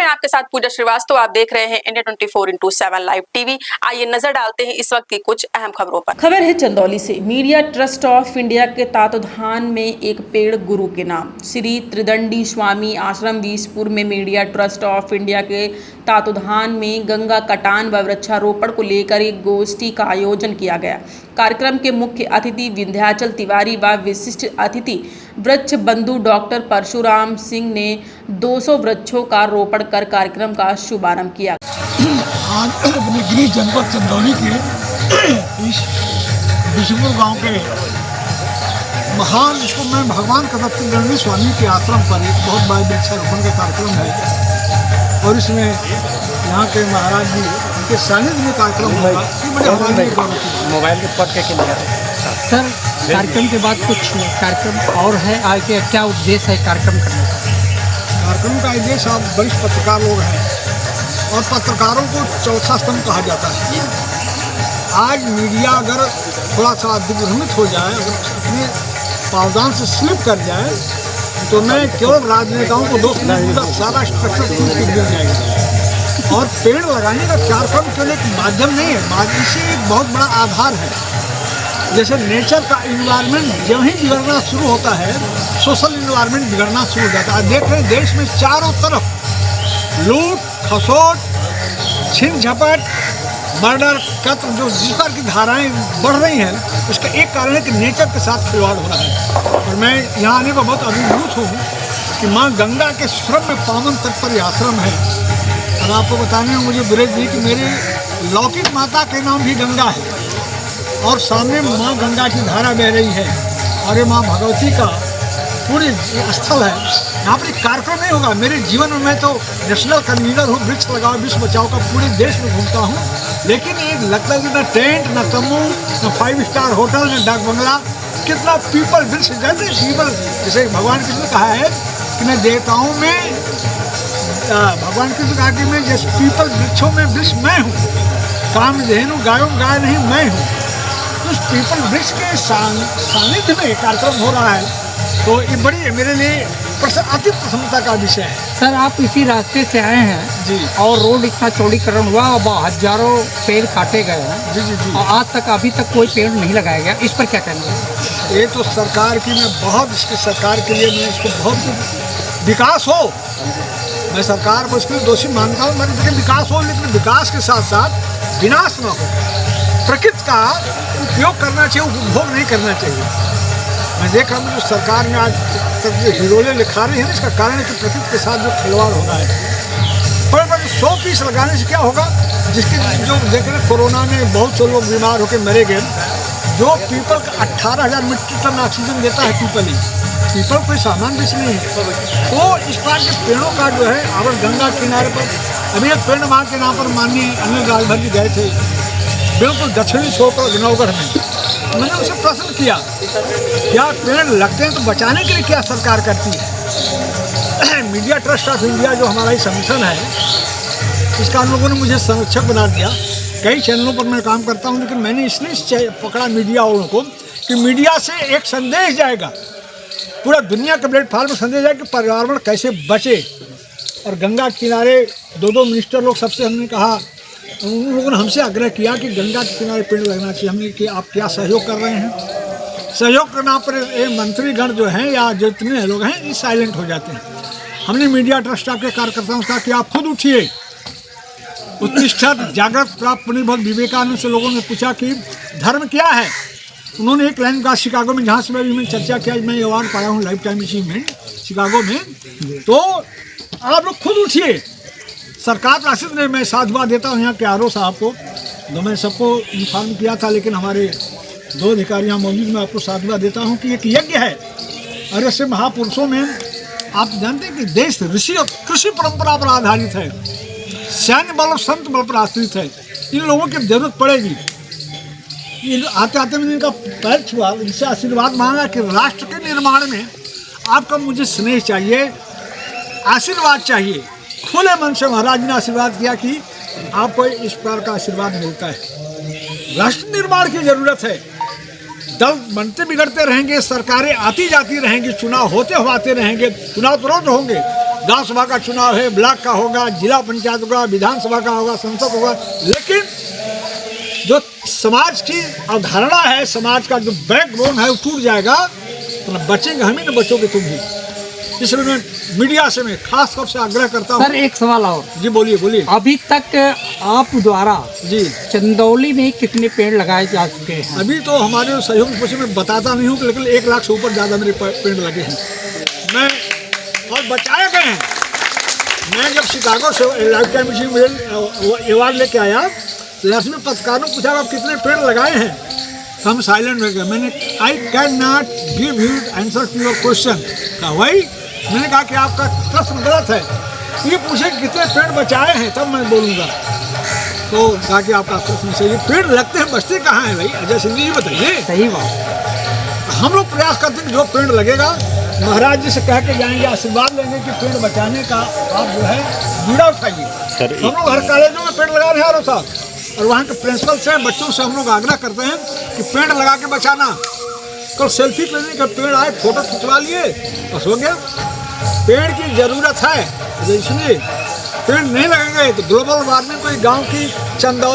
आपके साथ पूजा श्रीवास्तव। आप देख रहे हैं इंडिया 24/7 लाइव टीवी। आइए नजर डालते हैं इस वक्त की कुछ अहम खबरों पर। खबर है चंदौली से। मीडिया ट्रस्ट ऑफ इंडिया के तत्वाधान में एक पेड़ गुरु के नाम श्री त्रिदंडी स्वामी आश्रम बीसपुर में मीडिया ट्रस्ट ऑफ इंडिया के तत्वाधान में गंगा कटान व वृक्षारोपण को लेकर एक गोष्ठी का आयोजन किया गया। कार्यक्रम के मुख्य अतिथि विंध्याचल तिवारी व विशिष्ट अतिथि वृक्ष बंधु डॉक्टर परशुराम सिंह ने 200 वृक्षों का रोपण कर कार्यक्रम का शुभारंभ किया। आज अपने गृह जनपद चंदौली के इस बिशुपुर गांव के महान, इसको मैं भगवान त्रिदंडी स्वामी के आश्रम पर एक बहुत बड़ा वृक्षारोपण का कार्यक्रम है और इसमें यहाँ के महाराज जी के सानिध्य में कार्यक्रम होगा। मोबाइल के पद के लिए सर, कार्यक्रम के बाद कुछ कार्यक्रम और है आगे, क्या उद्देश्य है कार्यक्रम करने का? कार्यक्रम का उद्देश्य, आप वरिष्ठ पत्रकार लोग हैं और पत्रकारों को चौथा स्तंभ कहा जाता है। आज मीडिया अगर थोड़ा सा दिग्भ्रमित हो जाए, अगर अपने पावदान से स्लिप कर जाए तो मैं केवल राजनेताओं को दोष नहीं दूंगा, सारा स्ट्रक्चर गिर जाएगा। और पेड़ लगाने का कार्यक्रम केवल एक माध्यम नहीं है, इसे एक बहुत बड़ा आधार है। जैसे नेचर का इन्वायरमेंट जब ही बिगड़ना शुरू होता है, सोशल इन्वायरमेंट बिगड़ना शुरू हो जाता है। देख रहे हैं देश में चारों तरफ लूट खसोट, छीन झपट, मर्डर, कत्ल, जो जिस प्रकार की धाराएं बढ़ रही हैं, उसका एक कारण है कि नेचर के साथ खिलवाड़ हो रहा है। और मैं यहाँ आने पर बहुत अभिभूत हूँ कि माँ गंगा के श्रम में पावन तट पर यह आश्रम है। और आपको बताने में मुझे विरज दी कि मेरे लौकिक माता के नाम भी गंगा है और सामने माँ गंगा की धारा बह रही है और ये माँ भगवती का पूरे स्थल है। यहाँ पर एक कार्यक्रम नहीं होगा। मेरे जीवन में मैं तो नेशनल कन्वीनर हूँ, वृक्ष लगाओ विश्व बचाओ का, पूरे देश में घूमता हूँ, लेकिन ये लगता है कि न टेंट, न तम्बू, न 5 स्टार होटल, न डाक बंगला, कितना पीपल वृक्ष, जैसे भगवान कृष्ण ने कहा है कि मैं देवताओं में, भगवान कृष्ण कहा कि मैं जैसे पीपल वृक्षों में वृक्ष मैं हूँ, कामधेनु गायों गाय नहीं मैं हूँ। तो उस पीपल वृक्ष के सानिध्य में कार्यक्रम हो रहा है, तो ये बड़ी मेरे लिए अति प्रसन्नता का विषय है। सर, आप इसी रास्ते से आए हैं जी, और रोड इतना चौड़ीकरण हुआ, अब हजारों पेड़ काटे गए हैं। जी जी जी, और आज तक अभी तक कोई पेड़ नहीं लगाया गया, इस पर क्या कहना है? ये तो सरकार की, मैं बहुत इसकी सरकार के लिए मैं इसको बहुत विकास हो, मैं सरकार को इसके दोषी मानता हूँ। मैं देखिए विकास हो, लेकिन विकास के साथ साथ विनाश न हो। प्रकृति का उपयोग करना चाहिए, उपभोग नहीं करना चाहिए। मैं देख रहा हूँ जो सरकार ने आज तक जो हिरोले लिखा रही है ना, इसका कारण है कि प्रकृति के साथ जो खिलवाड़ हो रहा है। पर 100 पीस लगाने से क्या होगा, जिसके जो देख रहे कोरोना में बहुत से लोग बीमार होकर मरे गए। जो पीपल का 18,000 मीट्रिक टन ऑक्सीजन देता है पीपल ही, पीपल कोई सामान बीच नहीं है। तो इस प्रकार के पेड़ों का जो है, अगर गंगा किनारे पर अभी एक पेड़ माँ के नाम पर माननीय अनिल राजभर जी गए थे, बिल्कुल दक्षिणी छोर पर नवगढ़ में। मैंने उसे प्रश्न किया, क्या पेड़ लगते हैं तो बचाने के लिए क्या सरकार करती है? मीडिया ट्रस्ट ऑफ इंडिया जो हमारा ही संगठन है, इसका हम लोगों ने मुझे संरक्षक बना दिया। कई चैनलों पर मैं काम करता हूं, लेकिन मैंने इसलिए पकड़ा मीडिया वालों को कि मीडिया से एक संदेश जाएगा, पूरा दुनिया के प्लेटफॉर्म में संदेश जाएगा कि पर्यावरण कैसे बचे। और गंगा किनारे 2 मिनिस्टर लोग, सबसे हमने कहा, उन लोगों ने हमसे आग्रह किया कि गंगा के किनारे पेड़ लगना चाहिए। हमने कि आप क्या सहयोग कर रहे हैं? सहयोग के नाम पर ये मंत्रीगण जो हैं या जितने लोग हैं, ये साइलेंट हो जाते हैं। हमने मीडिया ट्रस्ट के कार्यकर्ताओं से कहा कि आप खुद उठिए, उत्तिष्ठत जागृत प्राप्त बहुत विवेकानंद से लोगों ने पूछा कि धर्म क्या है। उन्होंने एक लाइन कहा शिकागो में, जहाँ से मैंने चर्चा किया, मैं अवार्ड पाया हूँ लाइफ टाइम अचीवमेंट शिकागो में। तो आप लोग खुद उठिए। सरकार राशिद ने, मैं साधुवाद देता हूँ यहाँ के आर.ओ. साहब को, तो मैं सबको इन्फॉर्म किया था, लेकिन हमारे 2 अधिकारी यहाँ मौजूद, मैं आपको साधुवाद देता हूँ कि एक यज्ञ है। और ऐसे महापुरुषों में आप जानते हैं कि देश ऋषि और कृषि परंपरा पर आधारित है, सैन्य बल और संत बल पर आश्रित है। इन लोगों की जरूरत पड़ेगी। आते आते मैंने इनका पैर छुआ, इनसे आशीर्वाद मांगा कि राष्ट्र के निर्माण में आपका मुझे स्नेह चाहिए, आशीर्वाद चाहिए। खुले मन से महाराज ने आशीर्वाद किया कि आपको इस प्रकार का आशीर्वाद मिलता है। राष्ट्र निर्माण की जरूरत है। दल बनते बिगड़ते रहेंगे, सरकारें आती जाती रहेंगी, चुनाव होते हुआते रहेंगे, चुनाव तो रोज होंगे, गांव सभा का चुनाव है, ब्लॉक का होगा, जिला पंचायत होगा, विधानसभा का होगा, संसद होगा, लेकिन जो समाज की अवधारणा है, समाज का जो बैकबोन है वो टूट जाएगा तो न बचेंगे हम ही, न बचोगे तुम भी। इसलिए मैं मीडिया से मैं खास तौर से आग्रह करता हूँ। सर एक सवाल और। जी बोलिए बोलिए। अभी तक आप द्वारा जी चंदौली में कितने पेड़ लगाए जा चुके हैं? अभी तो हमारे सहयोग की मैं बताता नहीं हूँ, लेकिन 1 लाख से ऊपर ज़्यादा मेरे पेड़ लगे हैं मैं, और बचाए गए हैं। मैं जब शिकागो से लाइफ टाइम अवार्ड लेके आया तो इसमें पत्रकारों ने पूछा आप कितने पेड़ लगाए हैं, तो हम साइलेंट हो गए। मैंने I can not give you answer to your question. कहा वही, मैंने कहा कि आपका प्रश्न गलत है, ये पूछे कितने पेड़ बचाए हैं तब मैं बोलूँगा। तो कहा कि आपका प्रश्न सही है, पेड़ लगते हैं बचते कहाँ हैं भाई? अजय सिंह जी बताइए। सही बात। हम लोग प्रयास करते हैं कि जो पेड़ लगेगा महाराज जी से कह के जाएंगे, आशीर्वाद लेंगे कि पेड़ बचाने का आप जो है बीड़ा उठाइए। हम लोग हर कॉलेजों में पेड़ लगा रहे हैं साहब, और वहाँ के प्रिंसिपल से बच्चों से हम लोग आग्रह करते हैं कि पेड़ लगा के बचाना। कल सेल्फी लेने का पेड़ आए, फोटो खिंचवा लिए, बस हो गया। पेड़ की ज़रूरत है, इसलिए पेड़ नहीं लगेंगे तो ग्लोबल वार्मिंग कोई गाँव की चंदौली